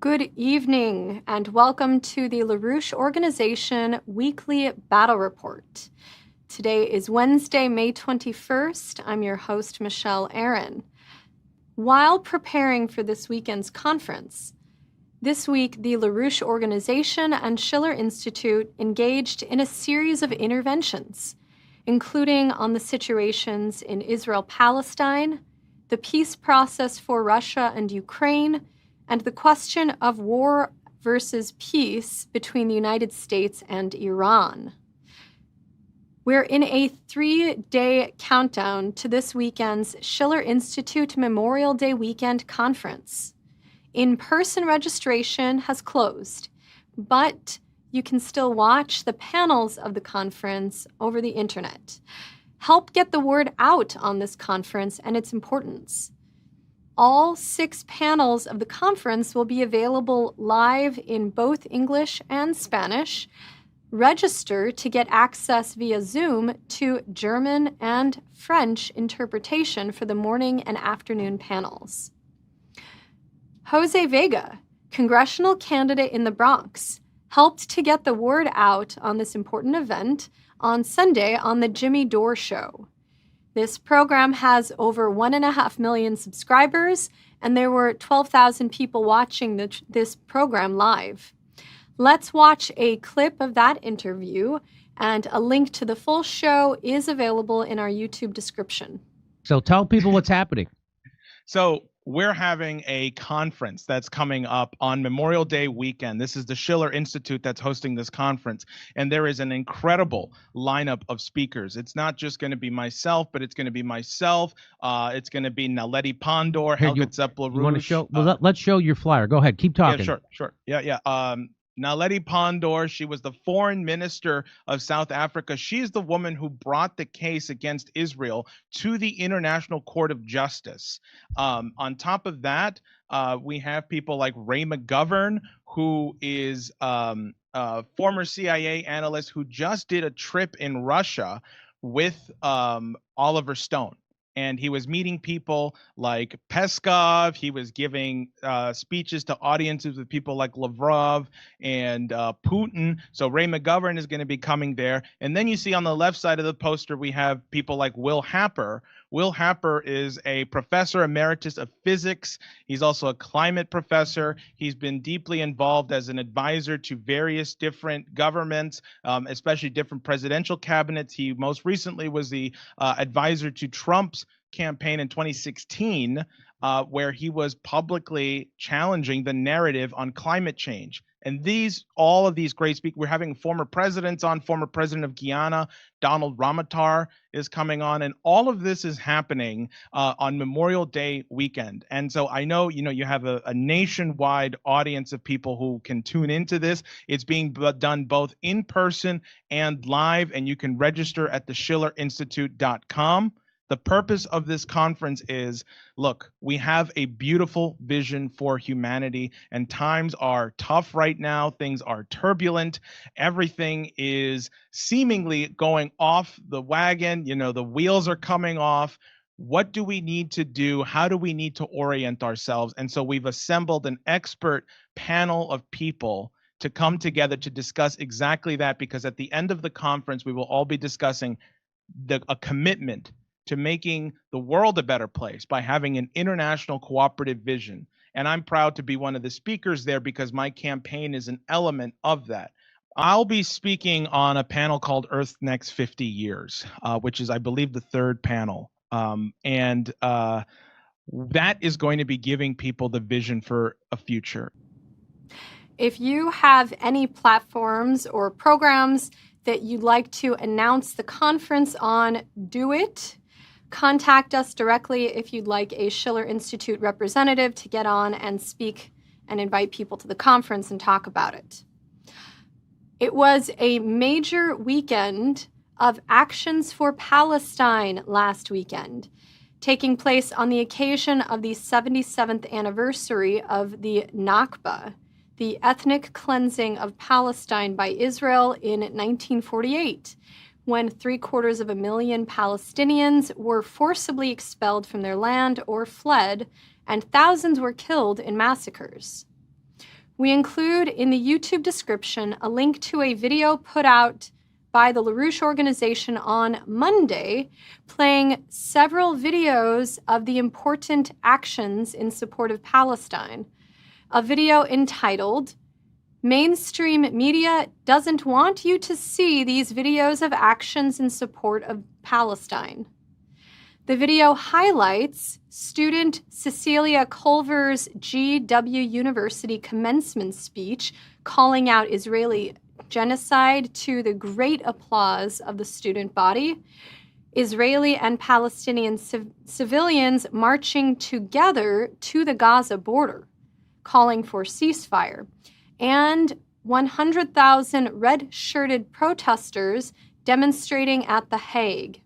Good evening, and welcome to the LaRouche Organization Weekly Battle Report. Today is Wednesday, May 21st. I'm your host, Michelle Aaron. While preparing for this weekend's conference, this week the LaRouche Organization and Schiller Institute engaged in a series of interventions, including on the situations in Israel-Palestine, the peace process for Russia and Ukraine, and the question of war versus peace between the United States and Iran. We're in a 3-day countdown to this weekend's Schiller Institute Memorial Day Weekend Conference. In-person registration has closed, but you can still watch the panels of the conference over the internet. Help get the word out on this conference and its importance. All 6 panels of the conference will be available live in both English and Spanish. Register to get access via Zoom to German and French interpretation for the morning and afternoon panels. Jose Vega, congressional candidate in the Bronx, helped to get the word out on this important event on Sunday on the Jimmy Dore Show. This program has over 1.5 million subscribers, and there were 12,000 people watching this program live. Let's watch a clip of that interview, and a link to the full show is available in our YouTube description. So tell people what's happening. So we're having a conference that's coming up on Memorial Day weekend. This is the Schiller Institute that's hosting this conference. And there is an incredible lineup of speakers. It's not just going to be myself, but it's going to be myself. It's going to be Naledi Pandor, Helga Zepp-LaRouche. You want to show? Well, let's show your flyer. Go ahead. Keep talking. Yeah, sure. Yeah. Naledi Pandor, she was the foreign minister of South Africa. She's the woman who brought the case against Israel to the International Court of Justice. On top of that, we have people like Ray McGovern, who is a former CIA analyst who just did a trip in Russia with Oliver Stone. And he was meeting people like Peskov. He was giving speeches to audiences with people like Lavrov and Putin. So Ray McGovern is going to be coming there. And then you see on the left side of the poster, we have people like Will Happer. Will Happer is a professor emeritus of physics. He's also a climate professor. He's been deeply involved as an advisor to various different governments, especially different presidential cabinets. He most recently was the advisor to Trump's campaign in 2016, where he was publicly challenging the narrative on climate change. And all of these great speakers, we're having former presidents on. Former president of Guyana, Donald Ramotar, is coming on, and all of this is happening on Memorial Day weekend. And so I know, you have a nationwide audience of people who can tune into this. It's being done both in person and live, and you can register at theschillerinstitute.com. The purpose of this conference is, look, we have a beautiful vision for humanity, and times are tough right now. Things are turbulent. Everything is seemingly going off the wagon. The wheels are coming off. What do we need to do? How do we need to orient ourselves? And so we've assembled an expert panel of people to come together to discuss exactly that, because at the end of the conference, we will all be discussing a commitment to making the world a better place by having an international cooperative vision. And I'm proud to be one of the speakers there because my campaign is an element of that. I'll be speaking on a panel called Earth's Next 50 Years, which is, I believe, the 3rd panel. That is going to be giving people the vision for a future. If you have any platforms or programs that you'd like to announce the conference on, do it. Contact us directly if you'd like a Schiller Institute representative to get on and speak and invite people to the conference and talk about it. It was a major weekend of actions for Palestine last weekend, taking place on the occasion of the 77th anniversary of the Nakba, the ethnic cleansing of Palestine by Israel in 1948, when 750,000 Palestinians were forcibly expelled from their land or fled, and thousands were killed in massacres. We include in the YouTube description a link to a video put out by the LaRouche Organization on Monday, playing several videos of the important actions in support of Palestine. A video entitled, "Mainstream Media Doesn't Want You to See These Videos of Actions in Support of Palestine." The video highlights student Cecilia Culver's GW University commencement speech calling out Israeli genocide to the great applause of the student body, Israeli and Palestinian civilians marching together to the Gaza border, calling for ceasefire, and 100,000 red-shirted protesters demonstrating at The Hague.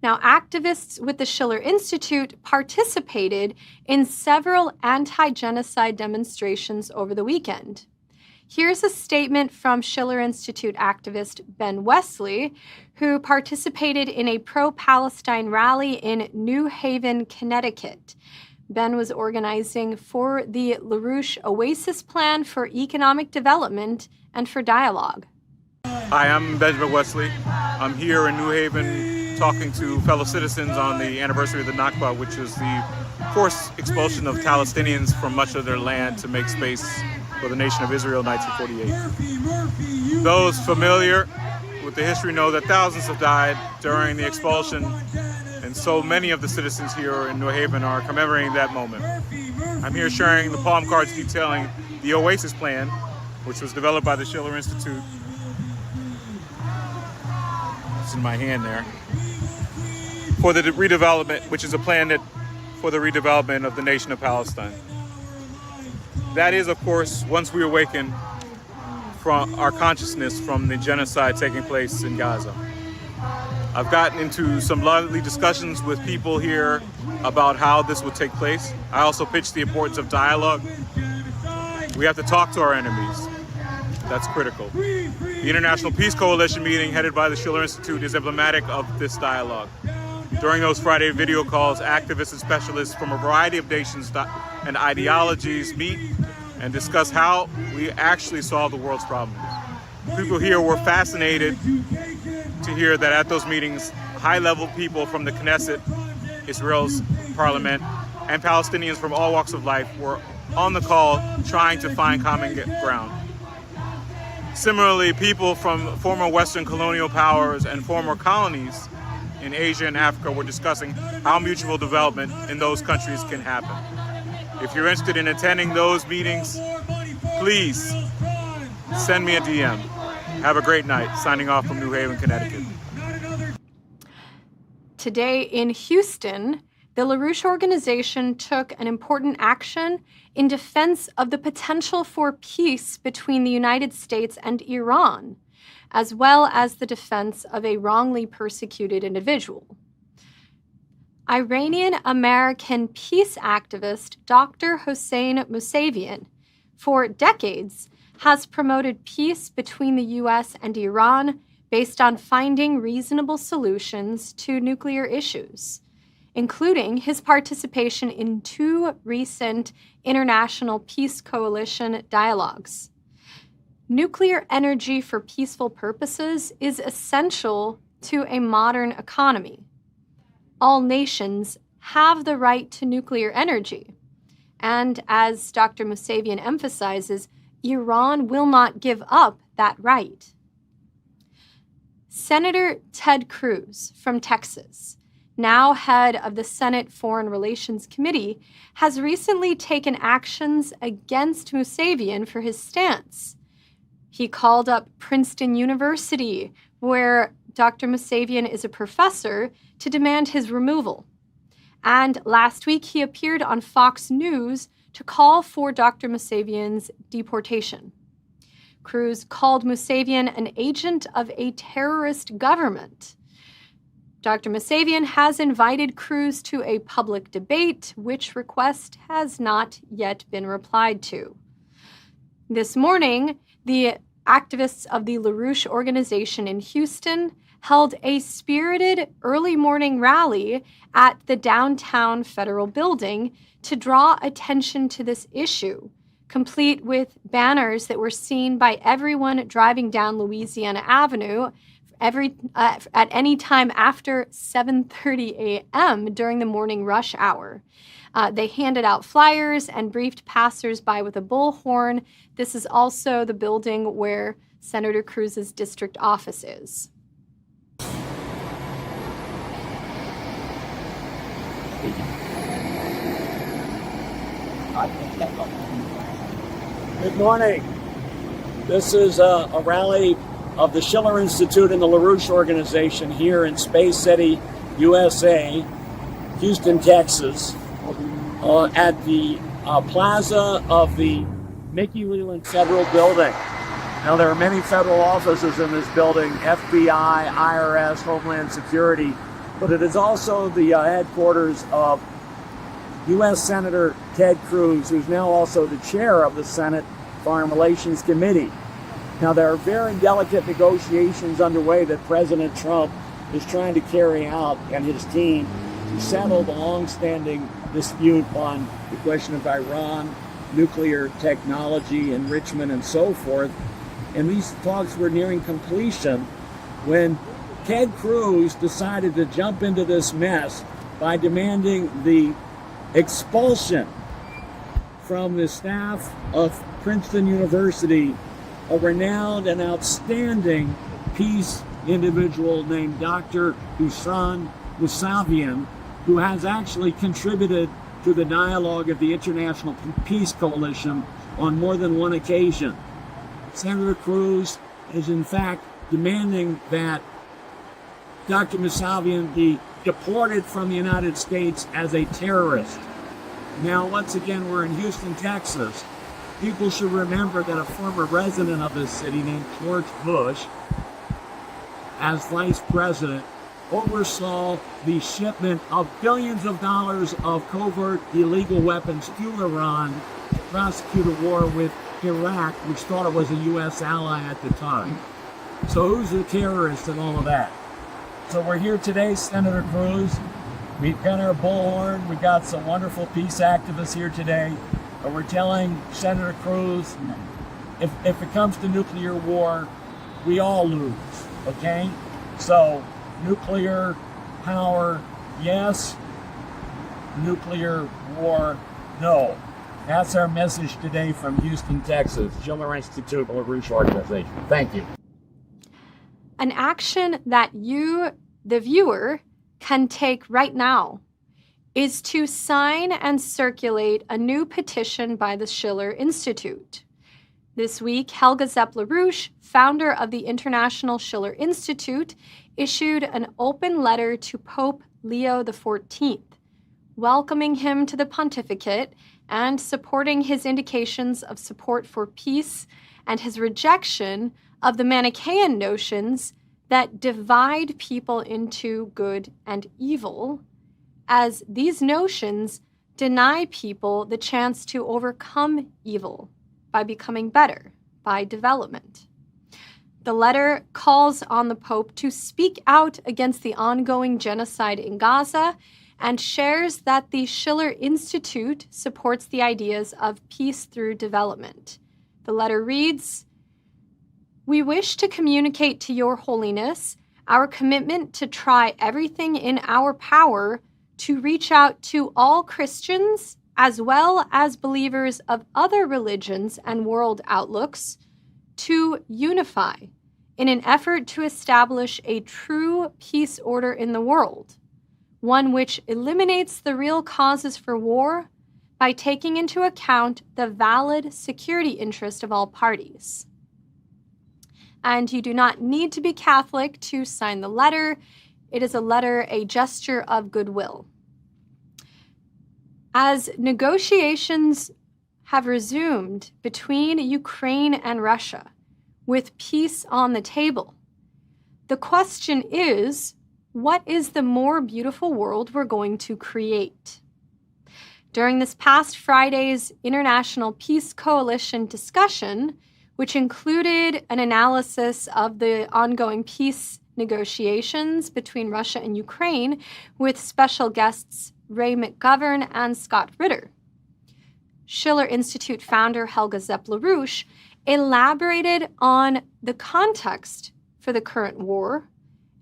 Now, activists with the Schiller Institute participated in several anti-genocide demonstrations over the weekend. Here's a statement from Schiller Institute activist Ben Wesley, who participated in a pro-Palestine rally in New Haven, Connecticut. Ben was organizing for the LaRouche Oasis Plan for Economic Development and for Dialogue. Hi, I'm Benjamin Wesley. I'm here in New Haven talking to fellow citizens on the anniversary of the Nakba, which is the forced expulsion of Palestinians from much of their land to make space for the nation of Israel in 1948. Those familiar with the history know that thousands have died during the expulsion, and so many of the citizens here in New Haven are commemorating that moment. I'm here sharing the palm cards detailing the Oasis Plan, which was developed by the Schiller Institute. It's in my hand there. For the redevelopment, which is a plan for the redevelopment of the nation of Palestine. That is, of course, once we awaken from our consciousness from the genocide taking place in Gaza. I've gotten into some lively discussions with people here about how this will take place. I also pitched the importance of dialogue. We have to talk to our enemies. That's critical. The International Peace Coalition meeting headed by the Schiller Institute is emblematic of this dialogue. During those Friday video calls, activists and specialists from a variety of nations and ideologies meet and discuss how we actually solve the world's problems. People here were fascinated to hear that at those meetings, high-level people from the Knesset, Israel's parliament, and Palestinians from all walks of life were on the call trying to find common ground. Similarly, people from former Western colonial powers and former colonies in Asia and Africa were discussing how mutual development in those countries can happen. If you're interested in attending those meetings, please send me a DM. Have a great night. Signing off from New Haven, Connecticut. Today in Houston, the LaRouche Organization took an important action in defense of the potential for peace between the United States and Iran, as well as the defense of a wrongly persecuted individual. Iranian-American peace activist Dr. Hussein Mousavian, for decades, has promoted peace between the U.S. and Iran based on finding reasonable solutions to nuclear issues, including his participation in 2 recent International Peace Coalition dialogues. Nuclear energy for peaceful purposes is essential to a modern economy. All nations have the right to nuclear energy. And as Dr. Mousavian emphasizes, Iran will not give up that right. Senator Ted Cruz from Texas, now head of the Senate Foreign Relations Committee, has recently taken actions against Mousavian for his stance. He called up Princeton University, where Dr. Mousavian is a professor, to demand his removal. And last week, he appeared on Fox News to call for Dr. Mousavian's deportation. Cruz called Mousavian an agent of a terrorist government. Dr. Mousavian has invited Cruz to a public debate, which request has not yet been replied to. This morning, the activists of the LaRouche Organization in Houston held a spirited early morning rally at the downtown federal building to draw attention to this issue, complete with banners that were seen by everyone driving down Louisiana Avenue at any time after 7:30 a.m. during the morning rush hour. They handed out flyers and briefed passersby with a bullhorn. This is also the building where Senator Cruz's district office is. Good morning. This is a rally of the Schiller Institute and the LaRouche Organization here in Space City, USA, Houston, Texas, at the plaza of the Mickey Leland Federal Building. Now, there are many federal offices in this building, FBI, IRS, Homeland Security, but it is also the headquarters of U.S. Senator Ted Cruz, who's now also the chair of the Senate Foreign Relations Committee. Now, there are very delicate negotiations underway that President Trump is trying to carry out and his team to settle the long-standing dispute on the question of Iran, nuclear technology, enrichment, and so forth. And these talks were nearing completion when Ted Cruz decided to jump into this mess by demanding the expulsion from the staff of Princeton University, a renowned and outstanding peace individual named Dr. Hussein Mousavian, who has actually contributed to the dialogue of the International Peace Coalition on more than one occasion. Senator Cruz is in fact demanding that Dr. Mousavian be deported from the United States as a terrorist. Now, once again, we're in Houston, Texas. People should remember that a former resident of this city named George Bush, as vice president, oversaw the shipment of billions of dollars of covert illegal weapons to Iran to prosecute a war with Iraq, which thought it was a U.S. ally at the time. So who's the terrorist in all of that? So we're here today, Senator Cruz. We've got our bullhorn. We've got some wonderful peace activists here today. And we're telling Senator Cruz, if it comes to nuclear war, we all lose, okay? So nuclear power, yes. Nuclear war, no. That's our message today from Houston, Texas. Schiller Institute LaRouche Organization. Thank you. An action that you, the viewer, can take right now is to sign and circulate a new petition by the Schiller Institute. This week, Helga Zepp-LaRouche, founder of the International Schiller Institute, issued an open letter to Pope Leo XIV, welcoming him to the pontificate and supporting his indications of support for peace and his rejection of the Manichaean notions that divide people into good and evil, as these notions deny people the chance to overcome evil by becoming better, by development. The letter calls on the Pope to speak out against the ongoing genocide in Gaza and shares that the Schiller Institute supports the ideas of peace through development. The letter reads, "We wish to communicate to Your Holiness our commitment to try everything in our power to reach out to all Christians as well as believers of other religions and world outlooks to unify in an effort to establish a true peace order in the world, one which eliminates the real causes for war by taking into account the valid security interest of all parties." And you do not need to be Catholic to sign the letter. It is a letter, a gesture of goodwill. As negotiations have resumed between Ukraine and Russia, with peace on the table, the question is, what is the more beautiful world we're going to create? During this past Friday's International Peace Coalition discussion, which included an analysis of the ongoing peace negotiations between Russia and Ukraine with special guests Ray McGovern and Scott Ritter, Schiller Institute founder Helga LaRouche elaborated on the context for the current war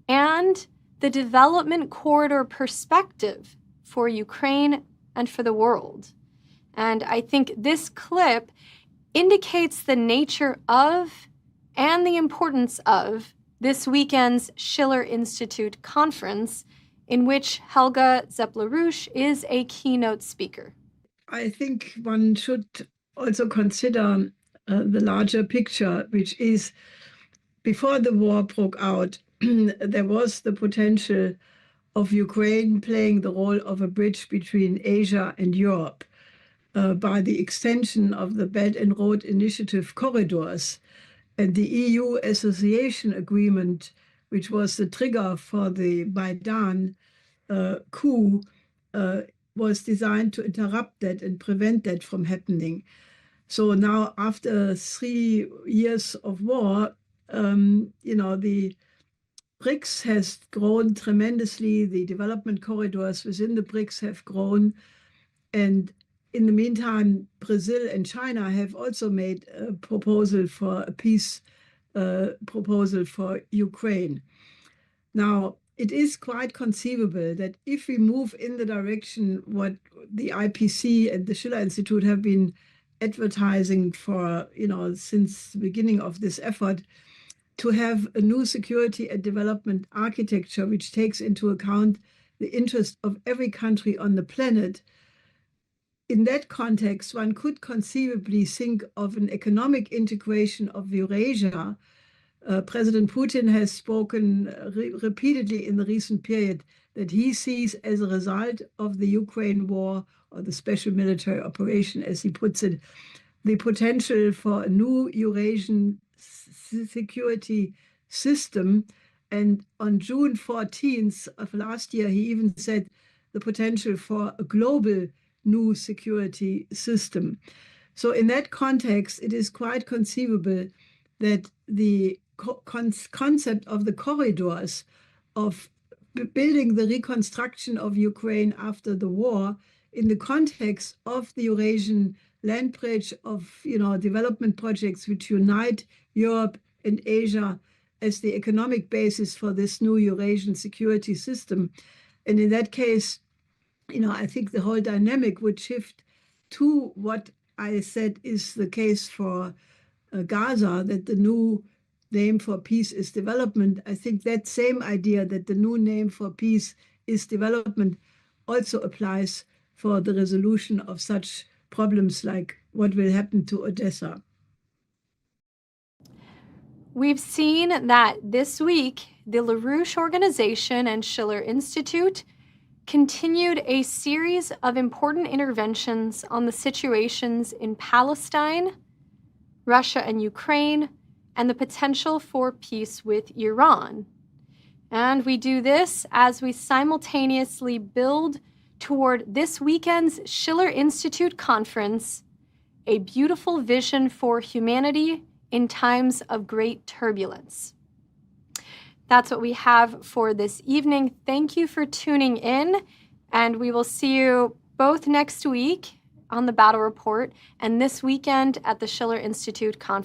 and the development corridor perspective for Ukraine and for the world. And I think this clip indicates the nature of and the importance of this weekend's Schiller Institute Conference, in which Helga LaRouche is a keynote speaker. I think one should also consider the larger picture, which is before the war broke out, there was the potential of Ukraine playing the role of a bridge between Asia and Europe by the extension of the Belt and Road Initiative corridors and the EU association agreement, which was the trigger for the Maidan coup, was designed to interrupt that and prevent that from happening. So now, after 3 years of war, the BRICS has grown tremendously. The development corridors within the BRICS have grown. And in the meantime, Brazil and China have also made a proposal for a peace proposal for Ukraine. Now, it is quite conceivable that if we move in the direction what the IPC and the Schiller Institute have been advertising for, since the beginning of this effort, to have a new security and development architecture which takes into account the interest of every country on the planet. In that context, one could conceivably think of an economic integration of Eurasia. President Putin has spoken repeatedly in the recent period that he sees, as a result of the Ukraine war, or the special military operation, as he puts it, the potential for a new Eurasian security system. And on June 14th of last year, he even said the potential for a global new security system. So in that context, it is quite conceivable that the concept of the corridors, of building the reconstruction of Ukraine after the war in the context of the Eurasian land bridge, of development projects which unite Europe and Asia as the economic basis for this new Eurasian security system. And in that case, I think the whole dynamic would shift to what I said is the case for Gaza, that the new name for peace is development. I think that same idea, that the new name for peace is development, also applies for the resolution of such problems like what will happen to Odessa. We've seen that this week, the LaRouche Organization and Schiller Institute continued a series of important interventions on the situations in Palestine, Russia and Ukraine, and the potential for peace with Iran. And we do this as we simultaneously build toward this weekend's Schiller Institute Conference, A Beautiful Vision for Humanity in Times of Great Turbulence. That's what we have for this evening. Thank you for tuning in, and we will see you both next week on the Battle Report and this weekend at the Schiller Institute Conference.